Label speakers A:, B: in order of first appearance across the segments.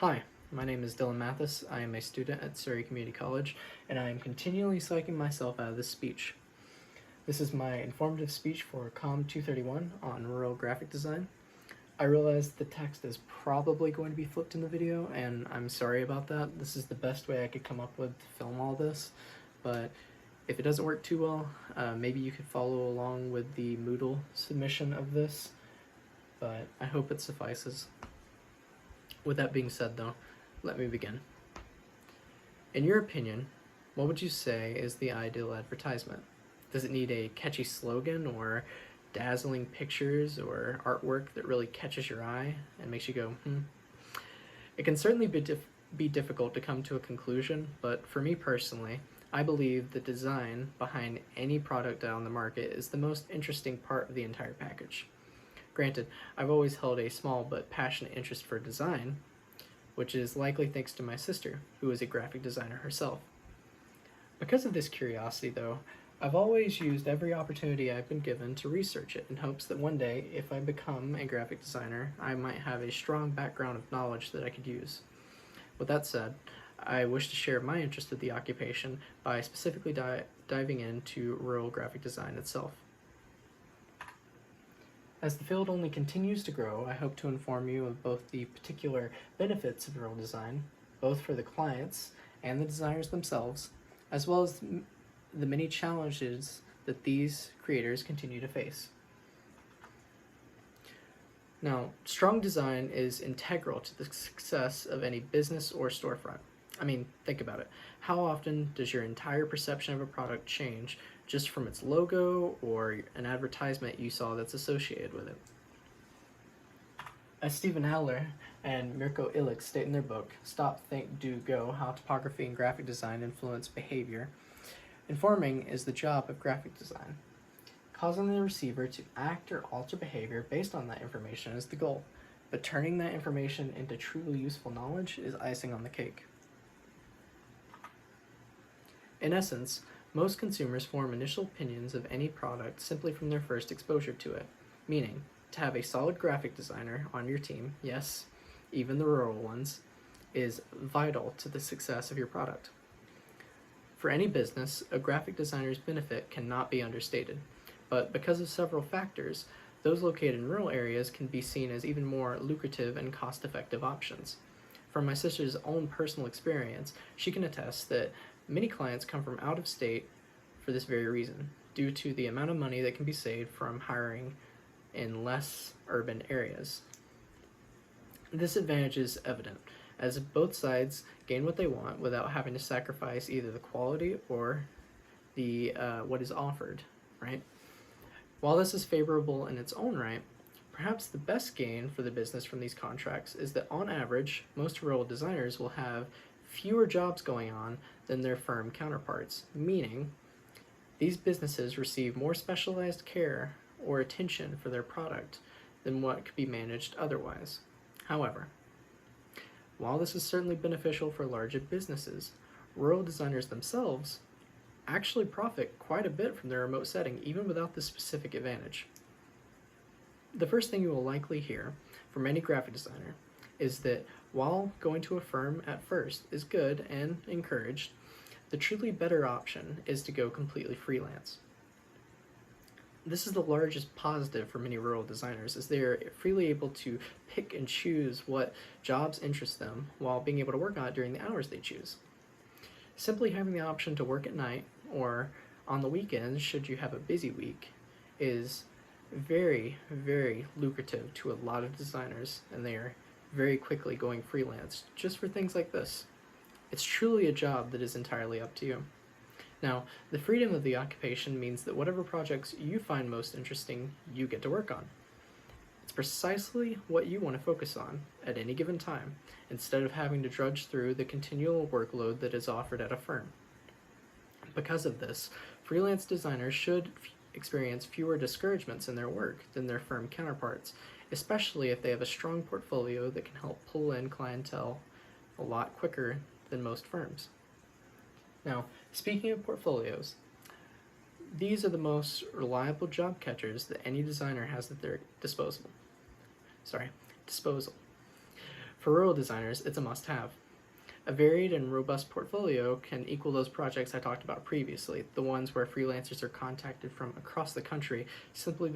A: Hi, my name is Dylan Mathis. I am a student at Surrey Community College, and I am continually psyching myself out of this speech. This is my informative speech for COM 231 on rural graphic design. I realize the text is probably going to be flipped in the video, and I'm sorry about that. This is the best way I could come up with to film all this, but if it doesn't work too well, maybe you could follow along with the Moodle submission of this, but I hope it suffices. With that being said, though, let me begin. In your opinion, what would you say is the ideal advertisement? Does it need a catchy slogan or dazzling pictures or artwork that really catches your eye and makes you go, It can certainly be difficult to come to a conclusion, but for me personally, I believe the design behind any product out on the market is the most interesting part of the entire package. Granted, I've always held a small but passionate interest for design, which is likely thanks to my sister, who is a graphic designer herself. Because of this curiosity, though, I've always used every opportunity I've been given to research it in hopes that one day, if I become a graphic designer, I might have a strong background of knowledge that I could use. With that said, I wish to share my interest in the occupation by specifically diving into rural graphic design itself. As the field only continues to grow, I hope to inform you of both the particular benefits of rural design, both for the clients and the designers themselves, as well as the many challenges that these creators continue to face. Now, strong design is integral to the success of any business or storefront. I mean, think about it. How often does your entire perception of a product change just from its logo or an advertisement you saw that's associated with it? As Stephen Adler and Mirko Ilic state in their book, Stop, Think, Do, Go, How Topography and Graphic Design Influence Behavior, informing is the job of graphic design. Causing the receiver to act or alter behavior based on that information is the goal, but turning that information into truly useful knowledge is icing on the cake. In essence, most consumers form initial opinions of any product simply from their first exposure to it, meaning to have a solid graphic designer on your team, yes, even the rural ones, is vital to the success of your product. For any business, a graphic designer's benefit cannot be understated, but because of several factors, those located in rural areas can be seen as even more lucrative and cost-effective options. From my sister's own personal experience, she can attest that many clients come from out of state for this very reason, due to the amount of money that can be saved from hiring in less urban areas. This advantage is evident, as both sides gain what they want without having to sacrifice either the quality or the what is offered, right? While this is favorable in its own right, perhaps the best gain for the business from these contracts is that on average, most rural designers will have fewer jobs going on than their firm counterparts, meaning these businesses receive more specialized care or attention for their product than what could be managed otherwise. However, while this is certainly beneficial for larger businesses, rural designers themselves actually profit quite a bit from their remote setting, even without this specific advantage. The first thing you will likely hear from any graphic designer is that while going to a firm at first is good and encouraged, the truly better option is to go completely freelance. This is the largest positive for many rural designers, as they are freely able to pick and choose what jobs interest them while being able to work on it during the hours they choose. Simply having the option to work at night or on the weekends, should you have a busy week, is very, very lucrative to a lot of designers, and they are very quickly going freelance just for things like this. It's truly a job that is entirely up to you. Now, the freedom of the occupation means that whatever projects you find most interesting, you get to work on. It's precisely what you want to focus on at any given time, instead of having to drudge through the continual workload that is offered at a firm. Because of this, freelance designers should experience fewer discouragements in their work than their firm counterparts, especially if they have a strong portfolio that can help pull in clientele a lot quicker than most firms. Now, speaking of portfolios, these are the most reliable job catchers that any designer has at their disposal. For rural designers, it's a must-have. A varied and robust portfolio can equal those projects I talked about previously, the ones where freelancers are contacted from across the country simply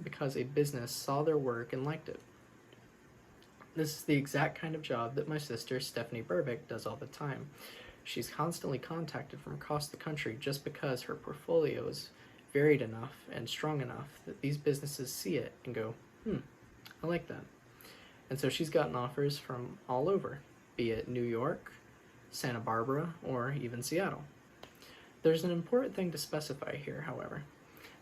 A: because a business saw their work and liked it. This is the exact kind of job that my sister, Stephanie Burbick, does all the time. She's constantly contacted from across the country just because her portfolio is varied enough and strong enough that these businesses see it and go, I like that. And so she's gotten offers from all over, be it New York, Santa Barbara, or even Seattle. There's an important thing to specify here, however.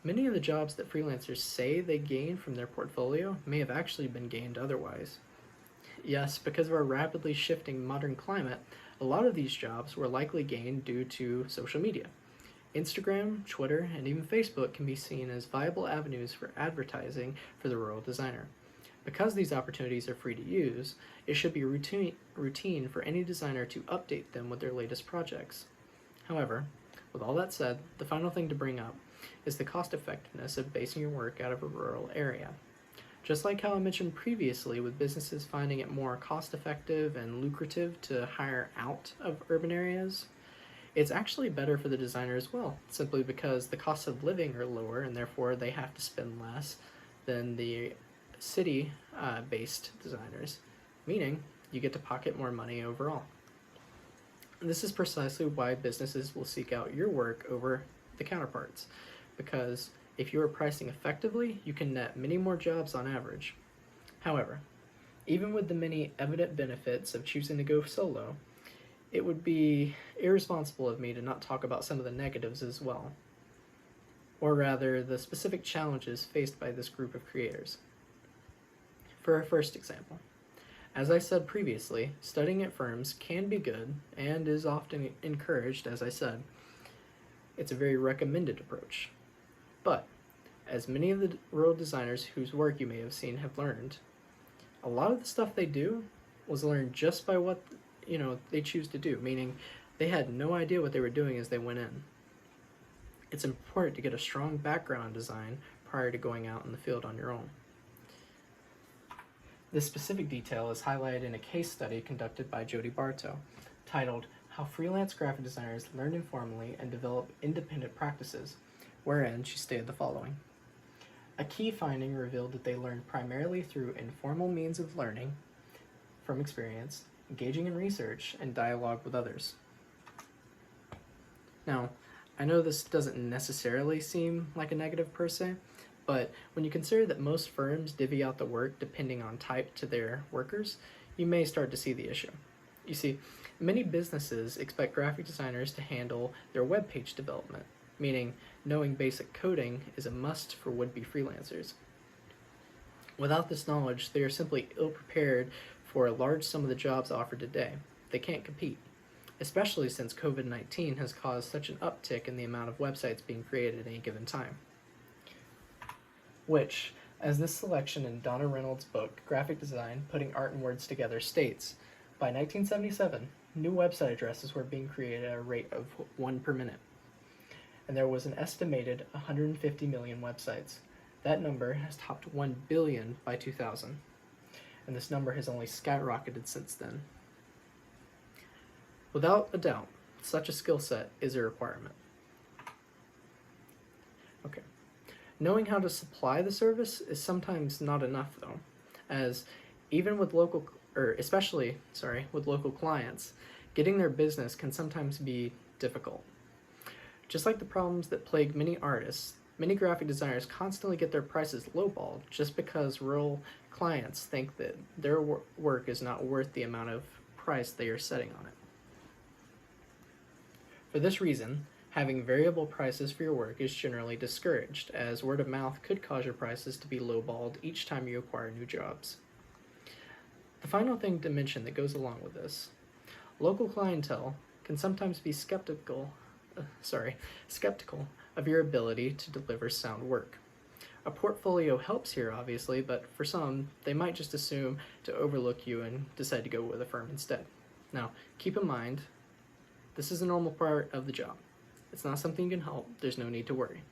A: Many of the jobs that freelancers say they gain from their portfolio may have actually been gained otherwise. Yes, because of our rapidly shifting modern climate, a lot of these jobs were likely gained due to social media. Instagram, Twitter, and even Facebook can be seen as viable avenues for advertising for the rural designer. Because these opportunities are free to use, it should be routine for any designer to update them with their latest projects. However, with all that said, the final thing to bring up is the cost effectiveness of basing your work out of a rural area. Just like how I mentioned previously with businesses finding it more cost effective and lucrative to hire out of urban areas, it's actually better for the designer as well, simply because the costs of living are lower and therefore they have to spend less than the city-based designers, meaning you get to pocket more money overall. And this is precisely why businesses will seek out your work over the counterparts, because if you are pricing effectively, you can net many more jobs on average. However, even with the many evident benefits of choosing to go solo, it would be irresponsible of me to not talk about some of the negatives as well, or rather the specific challenges faced by this group of creators. For our first example, as I said previously, studying at firms can be good and is often encouraged, as I said. It's a very recommended approach. But, as many of the rural designers whose work you may have seen have learned, a lot of the stuff they do was learned just by what they choose to do, meaning they had no idea what they were doing as they went in. It's important to get a strong background in design prior to going out in the field on your own. This specific detail is highlighted in a case study conducted by Jody Bartow, titled How Freelance Graphic Designers Learn Informally and Develop Independent Practices, wherein she stated the following. A key finding revealed that they learned primarily through informal means of learning from experience, engaging in research, and dialogue with others. Now, I know this doesn't necessarily seem like a negative per se, but when you consider that most firms divvy out the work depending on type to their workers, you may start to see the issue. You see, many businesses expect graphic designers to handle their web page development, meaning knowing basic coding is a must for would-be freelancers. Without this knowledge, they are simply ill-prepared for a large sum of the jobs offered today. They can't compete, especially since COVID-19 has caused such an uptick in the amount of websites being created at any given time. Which, as this selection in Donna Reynolds' book, Graphic Design, Putting Art and Words Together, states, by 1977, new website addresses were being created at a rate of 1 per minute. And there was an estimated 150 million websites. That number has topped 1 billion by 2000. And this number has only skyrocketed since then. Without a doubt, such a skill set is a requirement. Okay. Knowing how to supply the service is sometimes not enough though, as even with especially with local clients, getting their business can sometimes be difficult. Just like the problems that plague many artists, many graphic designers constantly get their prices lowballed just because rural clients think that their work is not worth the amount of price they are setting on it. For this reason, having variable prices for your work is generally discouraged, as word of mouth could cause your prices to be lowballed each time you acquire new jobs. The final thing to mention that goes along with this, local clientele can sometimes be skeptical of your ability to deliver sound work. A portfolio helps here, obviously, but for some, they might just assume to overlook you and decide to go with a firm instead. Now, keep in mind, this is a normal part of the job. It's not something you can help. There's no need to worry.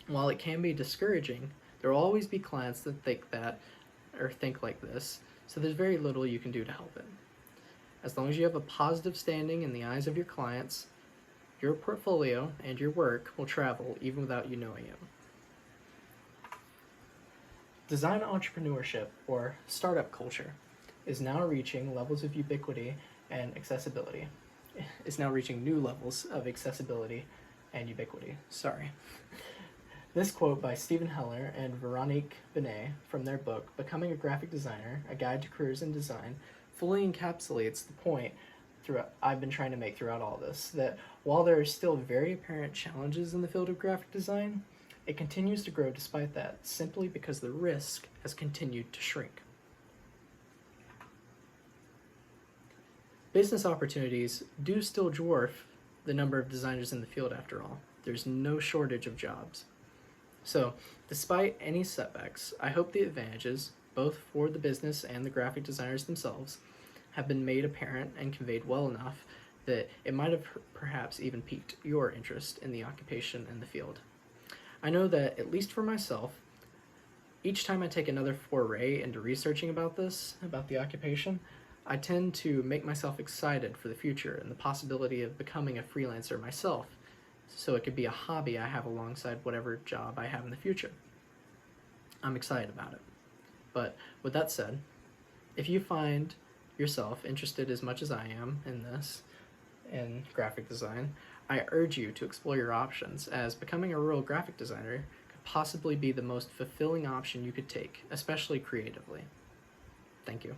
A: While it can be discouraging, there will always be clients that think like this, so there's very little you can do to help it. As long as you have a positive standing in the eyes of your clients, your portfolio and your work will travel even without you knowing it. Design entrepreneurship, or startup culture, is now reaching levels of ubiquity and accessibility. Is now reaching new levels of accessibility and ubiquity. Sorry. This quote by Stephen Heller and Veronique Benet from their book, Becoming a Graphic Designer, A Guide to Careers in Design, fully encapsulates the point I've been trying to make throughout all this, that while there are still very apparent challenges in the field of graphic design, it continues to grow despite that, simply because the risk has continued to shrink. Business opportunities do still dwarf the number of designers in the field after all. There's no shortage of jobs. So, despite any setbacks, I hope the advantages, both for the business and the graphic designers themselves, have been made apparent and conveyed well enough that it might have perhaps even piqued your interest in the occupation and the field. I know that, at least for myself, each time I take another foray into researching about the occupation, I tend to make myself excited for the future and the possibility of becoming a freelancer myself, so it could be a hobby I have alongside whatever job I have in the future. I'm excited about it. But with that said, if you find yourself interested as much as I am in graphic design, I urge you to explore your options, as becoming a rural graphic designer could possibly be the most fulfilling option you could take, especially creatively. Thank you.